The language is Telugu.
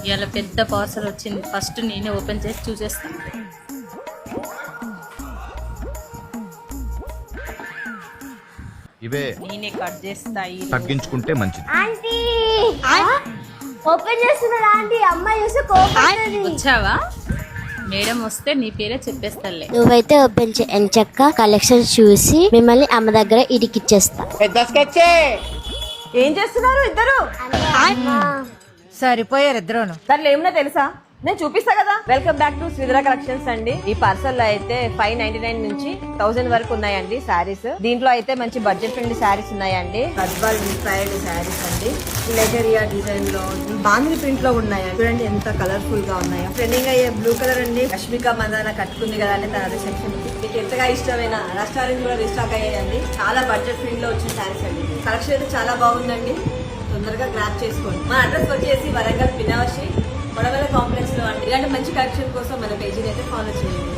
ఇలా పెద్ద పార్సల్ వచ్చింది. ఫస్ట్ నేనే ఓపెన్ చేసి చూసేస్తా. ఇవే నేనే కట్ చేస్తా. తగ్గించుకుంటే మంచిది. ఆంటీ ఓపెన్ చేస్తున్నాడు ఆంటీ. అమ్మాయి చూసి కోపడుతుంది. వచ్చావా? మేడం వస్తే నీ పేరే చెప్పేస్తాలే. నువ్వైతే ఓపెన్ ఎంచక్క కలెక్షన్ చూసి మిమ్మల్ని అమ్మ దగ్గర ఇడికిచ్చేస్తా. ఏం చేస్తున్నారు ఇద్దరు? సరిపోయారు ఇద్దరును. దాంట్లో ఏమన్నా తెలుసా? నేను చూపిస్తా కదా. Welcome back to Sridhara collections అండి. ఈ పార్సల్ లో అయితే 599 నుంచి 1000 వరకు ఉన్నాయండి శారీస్. దీంట్లో అయితే మంచి బడ్జెట్ ఫ్రెండ్లీ శారీస్ ఉన్నాయండి. గద్వాల్ ఇన్స్పైర్డ్ శారీస్ అండి. లెజరియా డిజైన్ లో బాంధి ప్రింట్ లో ఉన్నాయండి. చూడండి ఎంత కలర్ఫుల్ గా ఉన్నాయో. ట్రెండింగ్ అయ్యే బ్లూ కలర్ అండి. రష్మిక మందాన కట్టుకుంది కదా అండి తన రిసెప్షన్ కి. మీకు ఎంతగా ఇష్టమైన రెస్టారెంట్ కూడా రీస్టాక్ అయ్యాయండి. చాలా బడ్జెట్ ఫ్రెండ్ లో వచ్చిన శారీస్ అండి. కలెక్షన్ అయితే చాలా బాగుందండి. తొందరగా గ్రాప్ చేసుకోండి. మన అడ్రస్ వచ్చేసి వరంగల్ పినవషి మొడవల కాంప్లెక్స్ లో అండి. ఇలాంటి మంచి కలెక్షన్ కోసం మన పేజీని అయితే ఫాలో చేయండి.